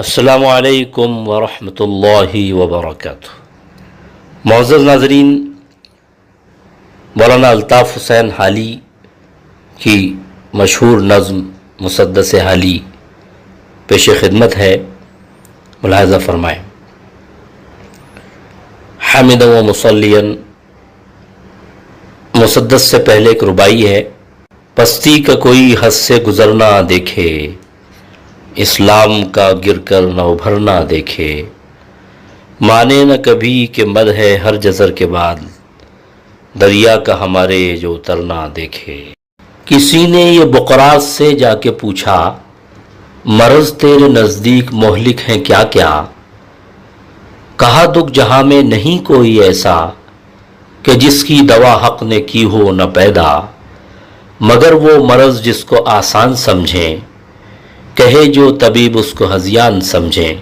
السلام علیکم ورحمۃ اللہ وبرکاتہ۔ معزز ناظرین، مولانا الطاف حسین حالی کی مشہور نظم مسدس حالی پیش خدمت ہے، ملاحظہ فرمائیں۔ حامدا و مصلین، مسدس سے پہلے ایک ربائی ہے۔ پستی کا کوئی حد سے گزرنا دیکھے، اسلام کا گر کر نہ ابھرنا دیکھے، مانے نہ کبھی کہ مد ہے ہر جزر کے بعد، دریا کا ہمارے جو اترنا دیکھے۔ کسی نے یہ بقراس سے جا کے پوچھا، مرض تیرے نزدیک مہلک ہیں کیا کیا؟ کہا دکھ جہاں میں نہیں کوئی ایسا، کہ جس کی دوا حق نے کی ہو نہ پیدا، مگر وہ مرض جس کو آسان سمجھیں، کہے جو طبیب اس کو ہذیان سمجھیں۔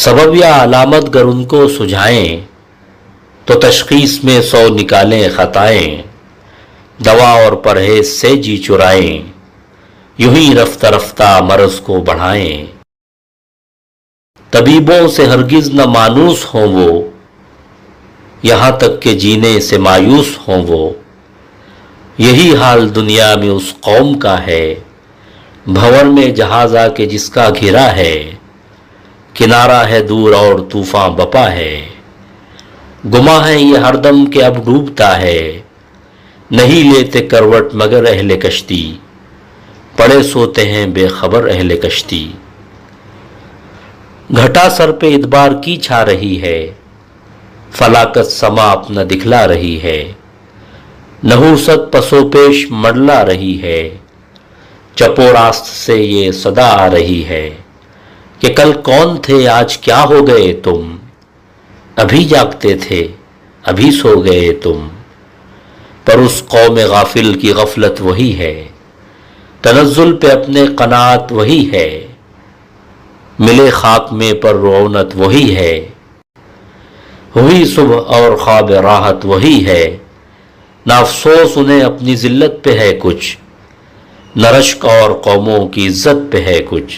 سبب یا علامت گر ان کو سجھائیں، تو تشخیص میں 100 نکالیں خطائیں، دوا اور پرہیز سے جی چرائیں، یوں ہی رفتہ رفتہ مرض کو بڑھائیں۔ طبیبوں سے ہرگز نہ مانوس ہوں وہ، یہاں تک کہ جینے سے مایوس ہوں وہ، یہی حال دنیا میں اس قوم کا ہے، بھنور میں جہاز آ کے جس کا گھرا ہے، کنارہ ہے دور اور طوفان بپا ہے، گما ہے یہ ہر دم کہ اب ڈوبتا ہے، نہیں لیتے کروٹ مگر اہل کشتی، پڑے سوتے ہیں بے خبر اہل کشتی۔ گھٹا سر پہ ادبار کی چھا رہی ہے، فلاکت سما اپنا دکھلا رہی ہے، نحوست پسو پیش مڈلا رہی ہے، چپو راست سے یہ صدا آ رہی ہے، کہ کل کون تھے آج کیا ہو گئے تم، ابھی جاگتے تھے ابھی سو گئے تم۔ پر اس قوم غافل کی غفلت وہی ہے، تنزل پہ اپنے قناعت وہی ہے، ملے خاک میں پر رونت وہی ہے، ہوئی صبح اور خواب راحت وہی ہے، نہ افسوس انہیں اپنی ذلت پہ ہے کچھ، نہ رشک اور قوموں کی عزت پہ ہے کچھ۔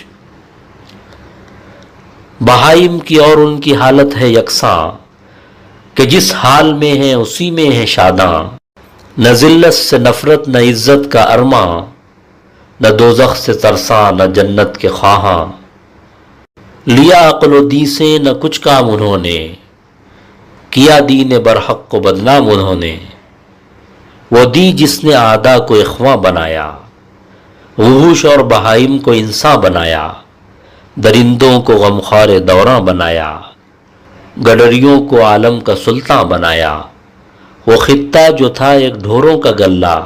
بہائم کی اور ان کی حالت ہے یکساں، کہ جس حال میں ہیں اسی میں ہے شاداں، نہ ذلت سے نفرت نہ عزت کا ارماں، نہ دوزخ سے ترساں نہ جنت کے خواہاں۔ لیا عقل و دین سے نہ کچھ کام انہوں نے، کیا دین برحق کو بدنام انہوں نے، وہ دی جس نے اعداء کو اخواں بنایا، وحوش اور بہائم کو انسان بنایا، درندوں کو غمخوار دوراں بنایا، گڈریوں کو عالم کا سلطان بنایا۔ وہ خطہ جو تھا ایک ڈھوروں کا گلہ،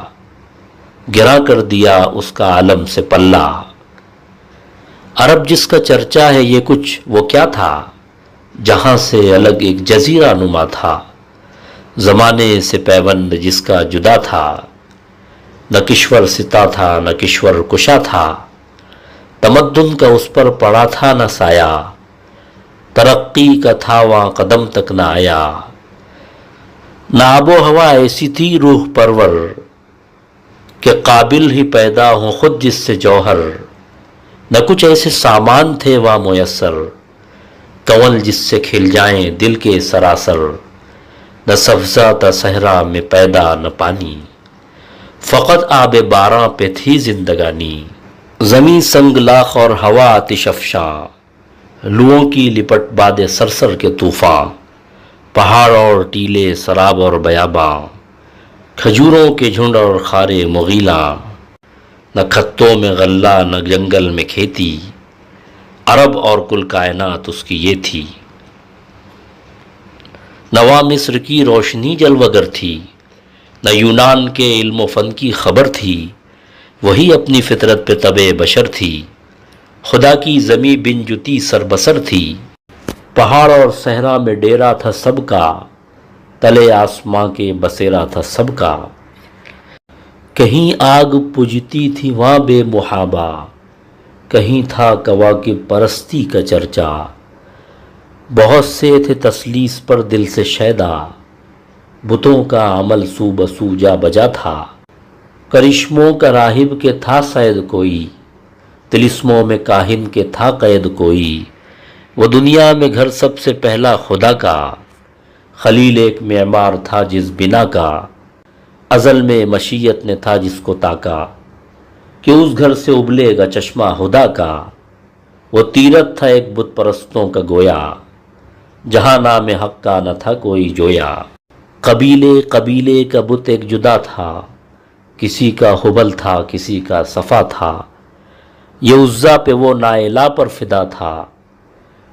گرا کر دیا اس کا عالم سے پلہ۔ عرب جس کا چرچا ہے یہ کچھ وہ کیا تھا، جہاں سے الگ ایک جزیرہ نما تھا، زمانے سے پیوند جس کا جدا تھا، نہ کشور ستا تھا نہ کشور کشا تھا، تمدن کا اس پر پڑا تھا نہ سایہ، ترقی کا تھا وہاں قدم تک نہ آیا۔ نہ آب و ہوا ایسی تھی روح پرور، کہ قابل ہی پیدا ہوں خود جس سے جوہر، نہ کچھ ایسے سامان تھے وہاں میسر، کنول جس سے کھل جائیں دل کے سراسر، نہ سبزہ تھا صحرا میں پیدا نہ پانی، فقط آب باراں پہ تھی زندگانی۔ زمیں سنگ لاخ اور ہوا آتش افشاں، لوؤں کی لپٹ باد سرسر کے طوفاں، پہاڑ اور ٹیلے سراب اور بیاباں، کھجوروں کے جھنڈ اور خارے مغیلاں، نہ کھتوں میں غلہ نہ جنگل میں کھیتی، عرب اور کل کائنات اس کی یہ تھی۔ نوا مصر کی روشنی جلوگر تھی، نہ یونان کے علم و فن کی خبر تھی، وہی اپنی فطرت پہ طبع بشر تھی، خدا کی زمیں بن جتی سر بسر تھی۔ پہاڑ اور صحرا میں ڈیرا تھا سب کا، تلے آسماں کے بسیرا تھا سب کا، کہیں آگ پجتی تھی وہاں بے محابہ، کہیں تھا کواکب پرستی کا چرچا، بہت سے تھے تسلیس پر دل سے شیدا، بتوں کا عمل سو بسو جا بجا تھا، کرشموں کا راہب کے تھا سید کوئی، طلسموں میں کاہن کے تھا قید کوئی، وہ دنیا میں گھر سب سے پہلا خدا کا، خلیل ایک معمار تھا جس بنا کا، ازل میں مشیت نے تھا جس کو تاکا، کہ اس گھر سے ابلے گا چشمہ ہدا کا۔ وہ تیرتھ تھا ایک بت پرستوں کا گویا، جہاں نام حق کا نہ تھا کوئی جویا۔ قبیلے قبیلے کا بت ایک جدا تھا، کسی کا حبل تھا کسی کا صفا تھا، یہ عزا پہ وہ نائلہ پر فدا تھا،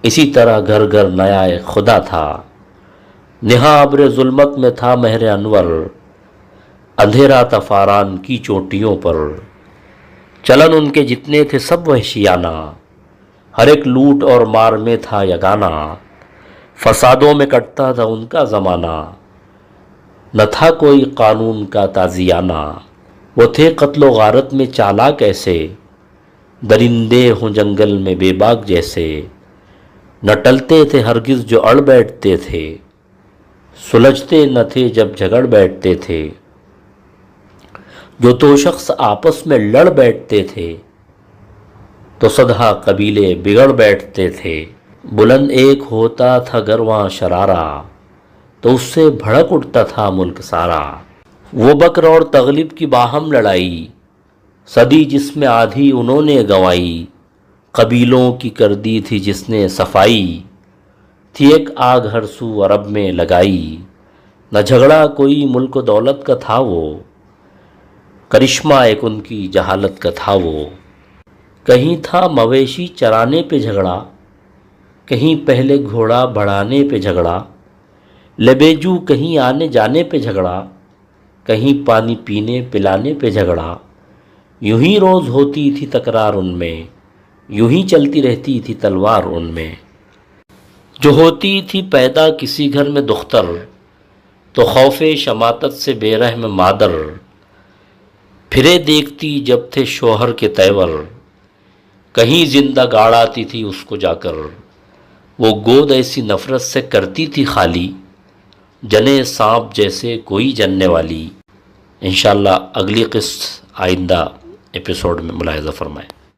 اسی طرح گھر گھر نیا ایک خدا تھا۔ نہاں ابر ظلمت میں تھا مہر انور، اندھیرا تھا فاران کی چوٹیوں پر، چلن ان کے جتنے تھے سب وحشیانہ، ہر ایک لوٹ اور مار میں تھا یگانہ، فسادوں میں کٹتا تھا ان کا زمانہ، نہ تھا کوئی قانون کا تازیانہ۔ وہ تھے قتل و غارت میں چالاک ایسے، درندے ہوں جنگل میں بے باک جیسے، نہ ٹلتے تھے ہرگز جو اڑ بیٹھتے تھے، سلجھتے نہ تھے جب جھگڑ بیٹھتے تھے، جو تو شخص آپس میں لڑ بیٹھتے تھے، تو صدہا قبیلے بگڑ بیٹھتے تھے۔ بلند ایک ہوتا تھا گر وہاں شرارہ، تو اس سے بھڑک اٹھتا تھا ملک سارا۔ وہ بکر اور تغلب کی باہم لڑائی، صدی جس میں آدھی انہوں نے گنوائی، قبیلوں کی کر دی تھی جس نے صفائی، تھی ایک آگ ہر سو عرب میں لگائی۔ نہ جھگڑا کوئی ملک و دولت کا تھا وہ، کرشمہ ایک ان کی جہالت کا تھا وہ۔ کہیں تھا مویشی چرانے پہ جھگڑا، کہیں پہلے گھوڑا بڑھانے پہ جھگڑا، لبیجو کہیں آنے جانے پہ جھگڑا، کہیں پانی پینے پلانے پہ جھگڑا۔ یوں ہی روز ہوتی تھی تکرار ان میں، یوں ہی چلتی رہتی تھی تلوار ان میں۔ جو ہوتی تھی پیدا کسی گھر میں دختر، تو خوف شماتت سے بے رحم مادر، پھرے دیکھتی جب تھے شوہر کے تیور، کہیں زندہ گاڑ آتی تھی اس کو جا کر۔ وہ گود ایسی نفرت سے کرتی تھی خالی، جنے سانپ جیسے کوئی جننے والی۔ انشاءاللہ اگلی قسط آئندہ ایپیسوڈ میں ملاحظہ فرمائیں۔